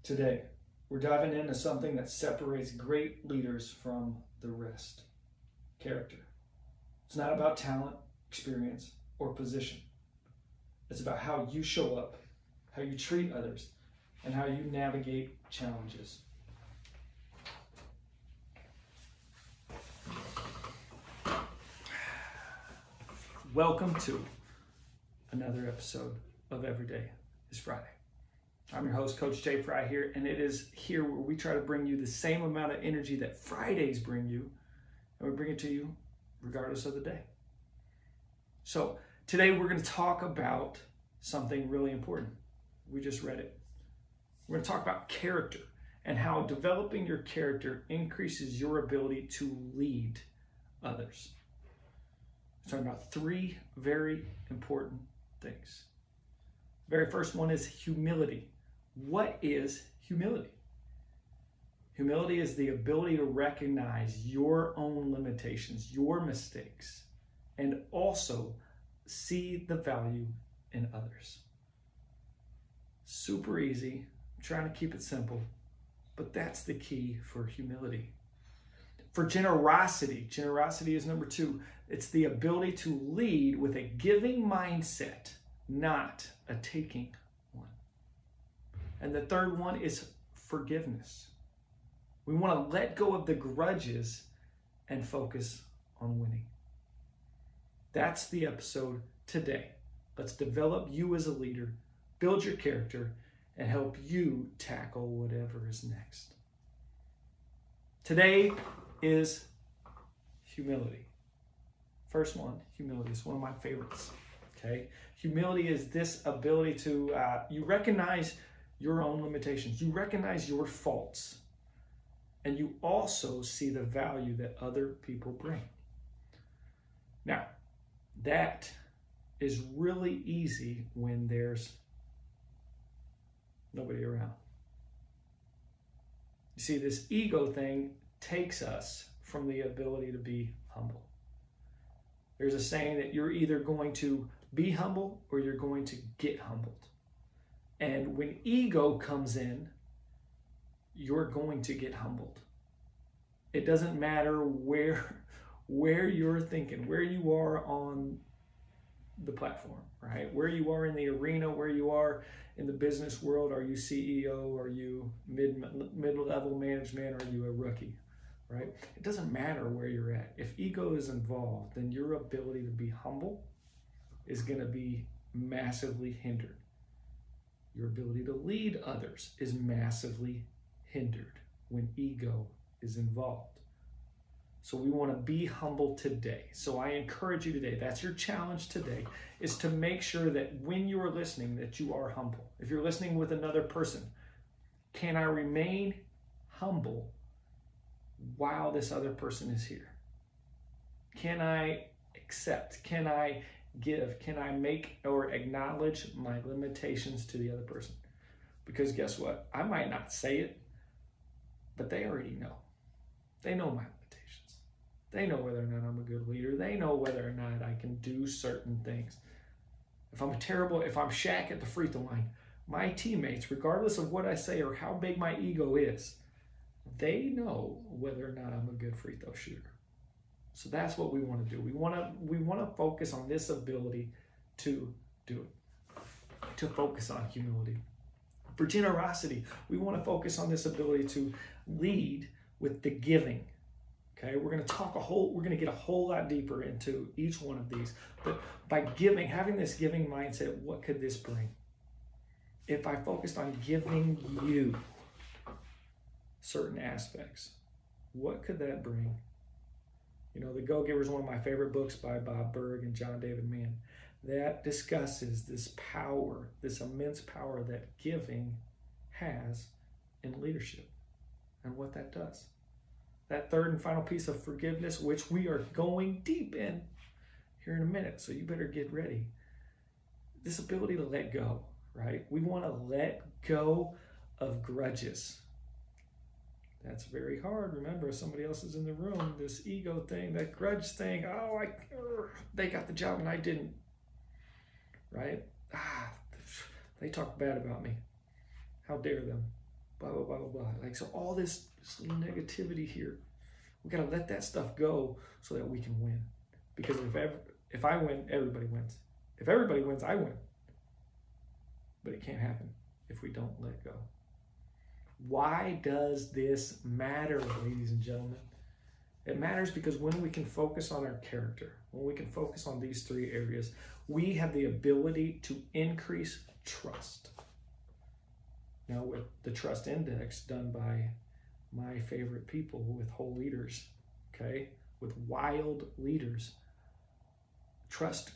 Today, we're diving into something that separates great leaders from the rest: character. It's not about talent, experience, or position. It's about how you show up, how you treat others, and how you navigate challenges. Welcome to another episode of Every Day is Friday. I'm your host, Coach Jay Fry here, and it is here where we try to bring you the same amount of energy that Fridays bring you, and we bring it to you regardless of the day. So today we're going to talk about something really important. We just read it. We're going to talk about character and how developing your character increases your ability to lead others. We're talking about three very important things. The very first one is humility. What is humility? Humility is the ability to recognize your own limitations, your mistakes, and also see the value in others. Super easy. I'm trying to keep it simple, but that's the key for humility. For generosity is number two. It's the ability to lead with a giving mindset, not a taking one. And the third one is forgiveness. We want to let go of the grudges and focus on winning. That's the episode today. Let's develop you as a leader, build your character, and help you tackle whatever is next. Today is humility. First one, humility is one of my favorites. Okay, humility is this ability to you recognize your own limitations, you recognize your faults, and you also see the value that other people bring. Now, that is really easy when there's nobody around. You see, this ego thing takes us from the ability to be humble. There's a saying that you're either going to be humble or you're going to get humbled. And when ego comes in, you're going to get humbled. It doesn't matter where you're thinking, where you are on the platform, right? Where you are in the arena, where you are in the business world. Are you CEO? Are you mid-level management? Are you a rookie? Right? It doesn't matter where you're at. If ego is involved, then your ability to be humble is going to be massively hindered. Your ability to lead others is massively hindered when ego is involved. So we want to be humble today. So I encourage you today, that's your challenge today, is to make sure that when you are listening, that you are humble. If you're listening with another person, can I remain humble while this other person is here? Can I accept? Can I give? Can I make or acknowledge my limitations to the other person? Because guess what? I might not say it, but they already know. They know my limitations. They know whether or not I'm a good leader. They know whether or not I can do certain things. If I'm Shaq at the free throw line, my teammates, regardless of what I say or how big my ego is, they know whether or not I'm a good free throw shooter. So that's what we want to do. We want to focus on this ability to do it, to focus on humility. For generosity, we want to focus on this ability to lead with the giving. Okay, we're going to get a whole lot deeper into each one of these. But by giving, having this giving mindset, what could this bring? If I focused on giving you certain aspects, what could that bring? You know, The Go-Giver is one of my favorite books by Bob Burg and John David Mann that discusses this power, this immense power that giving has in leadership and what that does. That third and final piece of forgiveness, which we are going deep in here in a minute, so you better get ready. This ability to let go, right? We want to let go of grudges. That's very hard. Remember, if somebody else is in the room, this ego thing, that grudge thing, they got the job and I didn't, right? They talk bad about me. How dare them? blah, blah, blah, blah, blah. Like, so all this little negativity here, we got to let that stuff go so that we can win. Because if I win, everybody wins. If everybody wins, I win. But it can't happen if we don't let go. Why does this matter, ladies and gentlemen? It matters because when we can focus on our character, when we can focus on these three areas, we have the ability to increase trust. Now, with the trust index done by my favorite people, with whole leaders, okay, with wild leaders, trust,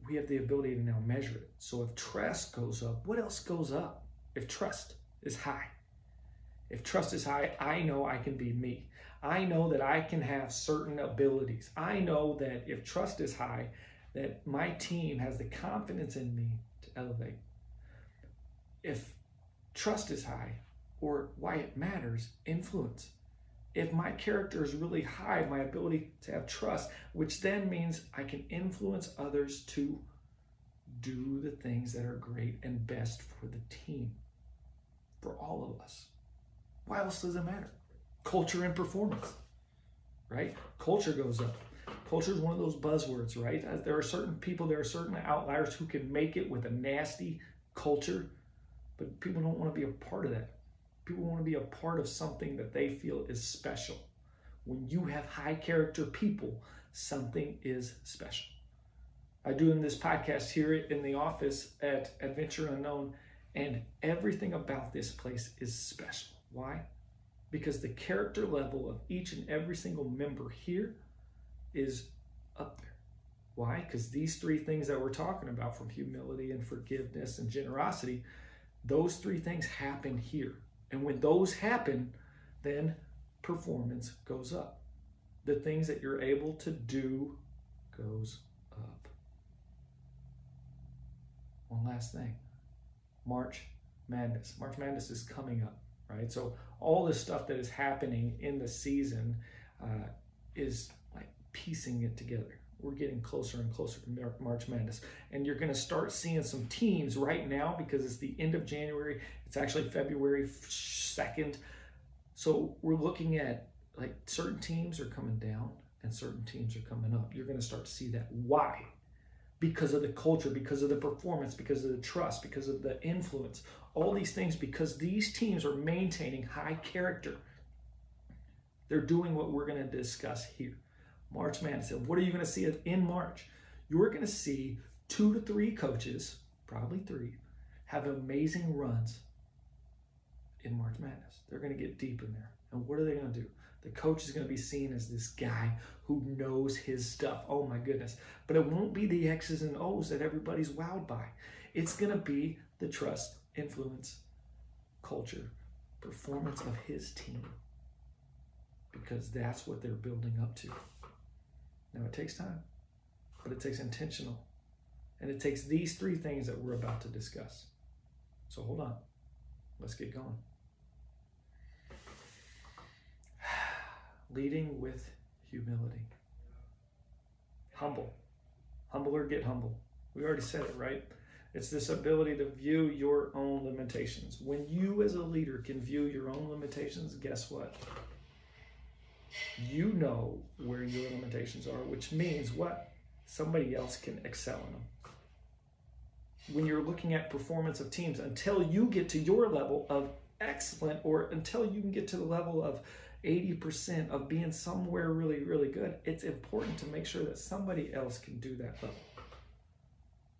we have the ability to now measure it. So if trust goes up, what else goes up? If trust is high. If trust is high, I know I can be me. I know that I can have certain abilities. I know that if trust is high, that my team has the confidence in me to elevate. If trust is high, or why it matters, influence. If my character is really high, my ability to have trust, which then means I can influence others to do the things that are great and best for the team, for all of us. Why else does it matter? Culture and performance, right? Culture goes up. Culture is one of those buzzwords, right? There are certain people, there are certain outliers who can make it with a nasty culture, but people don't want to be a part of that. People want to be a part of something that they feel is special. When you have high character people, something is special. I do in this podcast here in the office at Adventure Unknown, and everything about this place is special. Why? Because the character level of each and every single member here is up there. Why? Because these three things that we're talking about, from humility and forgiveness and generosity, those three things happen here. And when those happen, then performance goes up. The things that you're able to do goes up. One last thing. March Madness. March Madness is coming up, right? So all this stuff that is happening in the season is like piecing it together. We're getting closer and closer to March Madness. And you're going to start seeing some teams right now, because it's the end of January. It's actually February 2nd. So we're looking at, like, certain teams are coming down and certain teams are coming up. You're going to start to see that. Why? Because of the culture, because of the performance, because of the trust, because of the influence. All these things, because these teams are maintaining high character. They're doing what we're going to discuss here. March Madness. And what are you going to see in March? You're going to see 2 to 3 coaches, probably 3, have amazing runs in March Madness. They're going to get deep in there. And what are they going to do? The coach is going to be seen as this guy who knows his stuff. Oh my goodness. But it won't be the X's and O's that everybody's wowed by. It's going to be the trust, influence, culture, performance of his team. Because that's what they're building up to. Now, it takes time, but it takes intentional. And it takes these 3 things that we're about to discuss. So hold on. Let's get going. Leading with humility. Humble. Humble or get humble. We already said it, right? It's this ability to view your own limitations. When you as a leader can view your own limitations, guess what? You know where your limitations are, which means what? Somebody else can excel in them. When you're looking at performance of teams, until you get to your level of excellent, or until you can get to the level of 80% of being somewhere really, really good, it's important to make sure that somebody else can do that level.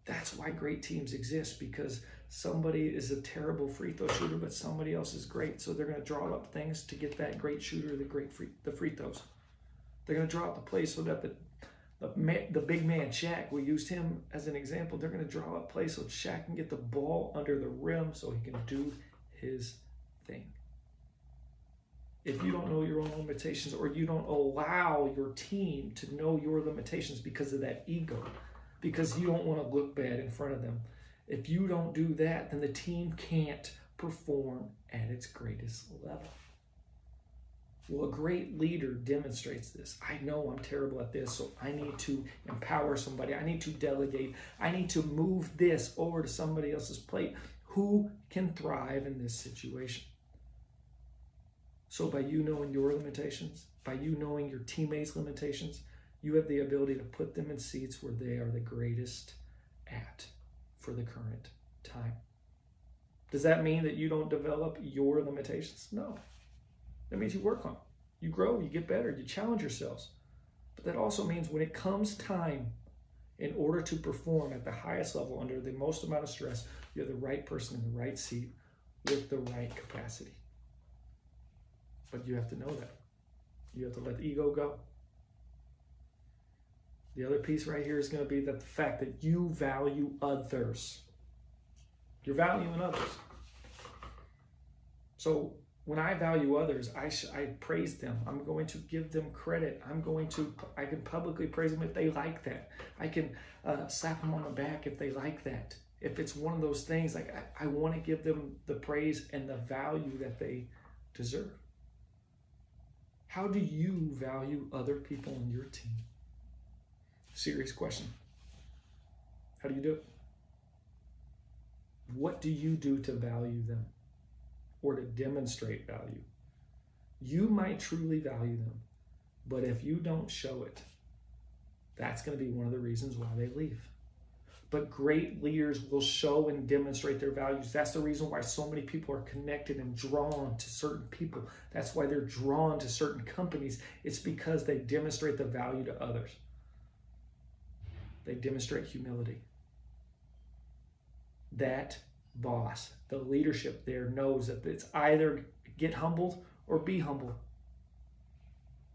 That's why great teams exist, because somebody is a terrible free throw shooter, but somebody else is great. So they're going to draw up things to get that great shooter the free throws. They're going to draw up the plays so that the big man, Shaq, we used him as an example. They're going to draw up plays so Shaq can get the ball under the rim so he can do his thing. If you don't know your own limitations, or you don't allow your team to know your limitations because of that ego, because you don't want to look bad in front of them, if you don't do that, then the team can't perform at its greatest level. Well, a great leader demonstrates this. I know I'm terrible at this, so I need to empower somebody. I need to delegate. I need to move this over to somebody else's plate. Who can thrive in this situation? So by you knowing your limitations, by you knowing your teammates' limitations, you have the ability to put them in seats where they are the greatest at for the current time. Does that mean that you don't develop your limitations? No. That means you work on them. You grow, you get better, you challenge yourselves. But that also means when it comes time, in order to perform at the highest level under the most amount of stress, you're the right person in the right seat with the right capacity. But you have to know that. You have to let the ego go. The other piece right here is going to be that the fact that you value others. You're valuing others. So when I value others, I praise them. I'm going to give them credit. I can publicly praise them if they like that. I can slap them on the back if they like that. If it's one of those things, like I want to give them the praise and the value that they deserve. How do you value other people on your team? Serious question. How do you do it? What do you do to value them or to demonstrate value? You might truly value them, but if you don't show it, that's going to be one of the reasons why they leave. But great leaders will show and demonstrate their values. That's the reason why so many people are connected and drawn to certain people. That's why they're drawn to certain companies. It's because they demonstrate the value to others. They demonstrate humility. That boss, the leadership there knows that it's either get humbled or be humble.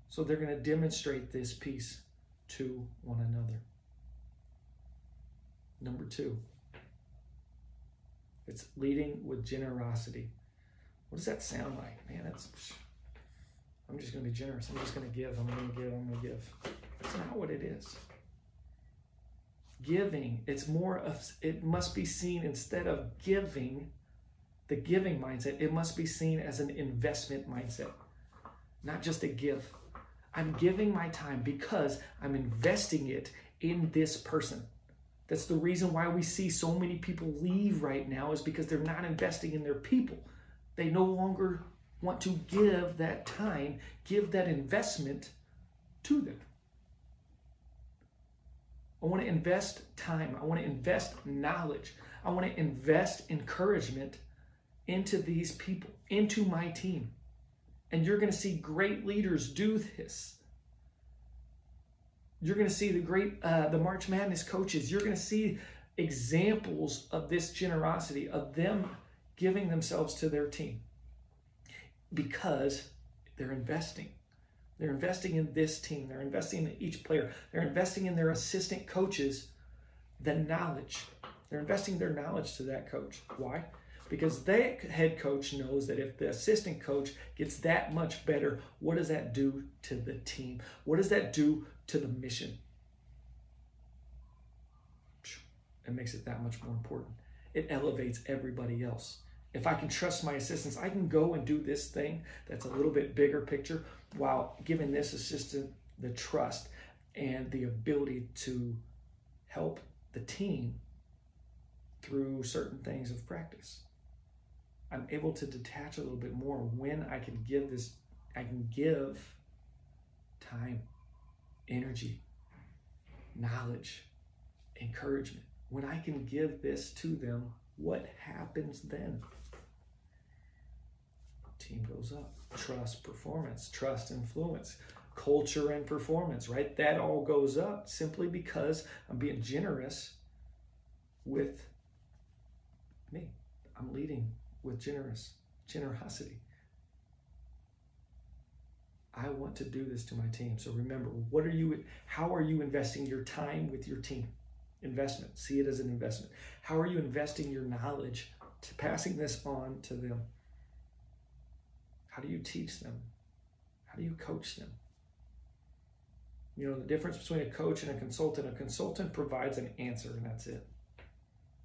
So they're going to demonstrate this piece to one another. Number 2, it's leading with generosity. What does that sound like? Man, I'm just going to be generous. I'm just going to give. I'm going to give. That's not what it is. Giving, it must be seen, instead of giving, the giving mindset, it must be seen as an investment mindset, not just a give. I'm giving my time because I'm investing it in this person. That's the reason why we see so many people leave right now, is because they're not investing in their people. They no longer want to give that time, give that investment to them. I want to invest time. I want to invest knowledge. I want to invest encouragement into these people, into my team. And you're going to see great leaders do this. You're going to see the March Madness coaches. You're going to see examples of this generosity, of them giving themselves to their team, because they're investing. They're investing in this team. They're investing in each player. They're investing in their assistant coaches, the knowledge. They're investing their knowledge to that coach. Why? Because that head coach knows that if the assistant coach gets that much better, what does that do to the team? What does that do to the mission? It makes it that much more important. It elevates everybody else. If I can trust my assistants, I can go and do this thing that's a little bit bigger picture while giving this assistant the trust and the ability to help the team through certain things of practice. I'm able to detach a little bit more when I can give time, energy, knowledge, encouragement. When I can give this to them, what happens then? Team goes up. Trust, performance, trust, influence, culture, and performance, right? That all goes up simply because I'm being generous with me. I'm leading with generosity. I want to do this to my team. So remember, how are you investing your time with your team? Investment. See it as an investment. How are you investing your knowledge to passing this on to them? How do you teach them? How do you coach them? You know, the difference between a coach and a consultant provides an answer and that's it.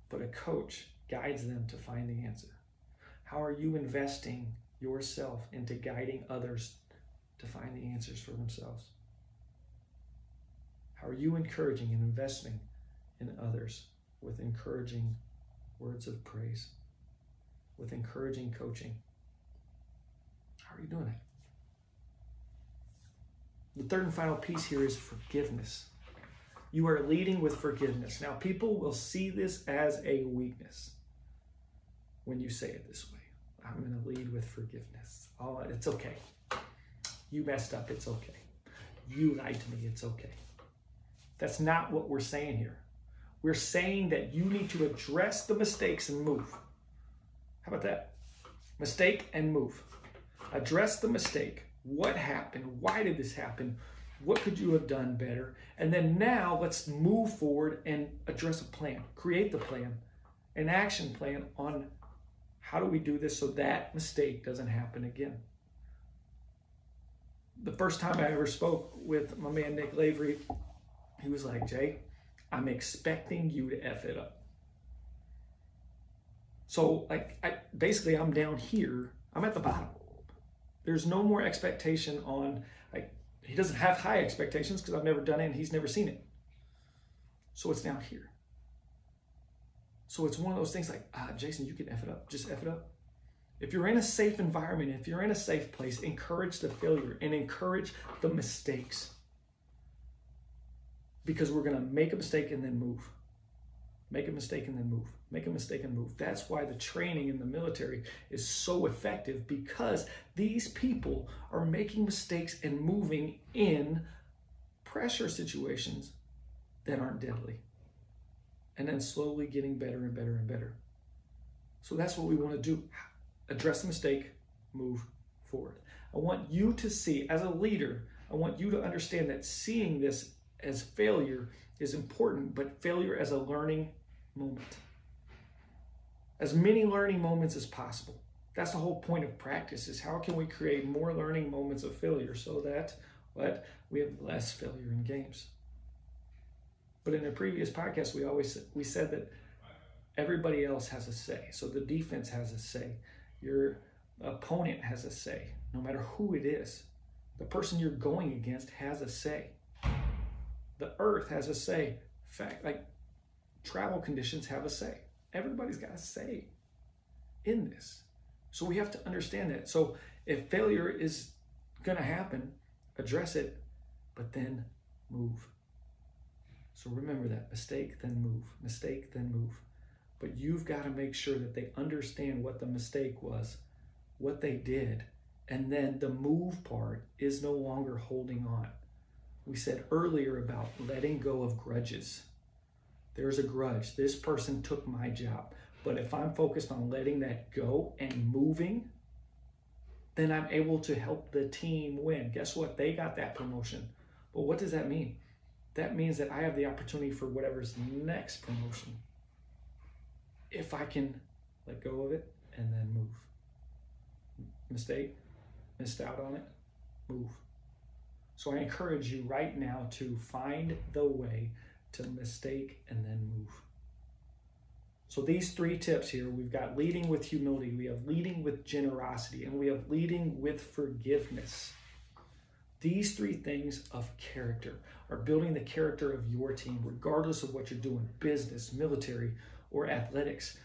But a coach guides them to find the answer. How are you investing yourself into guiding others to find the answers for themselves? How are you encouraging and investing in others with encouraging words of praise, with encouraging coaching? How are you doing it? The third and final piece here is forgiveness. You are leading with forgiveness. Now, people will see this as a weakness when you say it this way. I'm going to lead with forgiveness. Oh, it's okay. You messed up. It's okay. You lied to me. It's okay. That's not what we're saying here. We're saying that you need to address the mistakes and move. How about that? Mistake and move. Address the mistake. What happened? Why did this happen? What could you have done better? And then now let's move forward and address a plan. Create the plan, an action plan on how do we do this so that mistake doesn't happen again. The first time I ever spoke with my man Nick Lavery, he was like, Jay, I'm expecting you to F it up. So basically I'm down here, I'm at the bottom. There's no more expectation on, he doesn't have high expectations because I've never done it and he's never seen it. So it's down here. So it's one of those things like, Jason, you can F it up, just F it up. If you're in a safe environment, if you're in a safe place, encourage the failure and encourage the mistakes. Because we're going to make a mistake and then move. Make a mistake and then move. Make a mistake and move. That's why the training in the military is so effective, because these people are making mistakes and moving in pressure situations that aren't deadly. And then slowly getting better and better and better. So that's what we want to do. Address the mistake, move forward. I want you to see, as a leader, I want you to understand that seeing this as failure is important, but failure as a learning moment. As many learning moments as possible. That's the whole point of practice, is how can we create more learning moments of failure so that we have less failure in games. But in a previous podcast, we said that everybody else has a say. So the defense has a say. Your opponent has a say. No matter who it is, the person you're going against has a say. The earth has a say. In fact, travel conditions have a say. Everybody's got a say in this. So we have to understand that. So if failure is going to happen, address it, but then move. So remember that. Mistake, then move. Mistake, then move. But you've got to make sure that they understand what the mistake was, what they did, and then the move part is no longer holding on. We said earlier about letting go of grudges. There's a grudge. This person took my job. But if I'm focused on letting that go and moving, then I'm able to help the team win. Guess what? They got that promotion. But what does that mean? That means that I have the opportunity for whatever's next promotion. If I can let go of it and then move. Mistake, missed out on it, move. So I encourage you right now to find the way to mistake and then move. So these 3 tips here, we've got leading with humility, we have leading with generosity, and we have leading with forgiveness. These 3 things of character are building the character of your team, regardless of what you're doing, business, military, or athletics.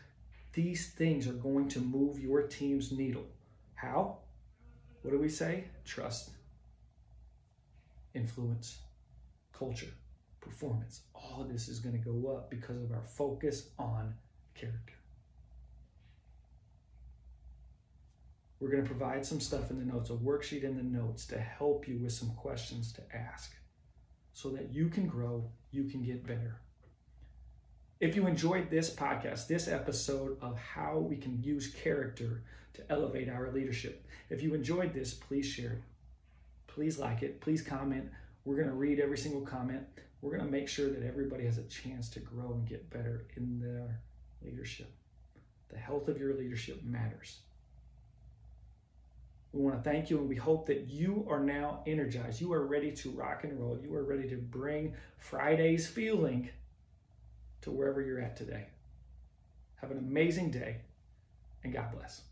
These things are going to move your team's needle. How? What do we say? Trust, influence, culture, performance. All of this is going to go up because of our focus on character. We're going to provide some stuff in the notes, a worksheet in the notes to help you with some questions to ask so that you can grow, you can get better. If you enjoyed this podcast, this episode of how we can use character to elevate our leadership, if you enjoyed this, please share it. Please like it. Please comment. We're going to read every single comment. We're going to make sure that everybody has a chance to grow and get better in their leadership. The health of your leadership matters. We want to thank you, and we hope that you are now energized. You are ready to rock and roll. You are ready to bring Friday's feeling to wherever you're at today. Have an amazing day, and God bless.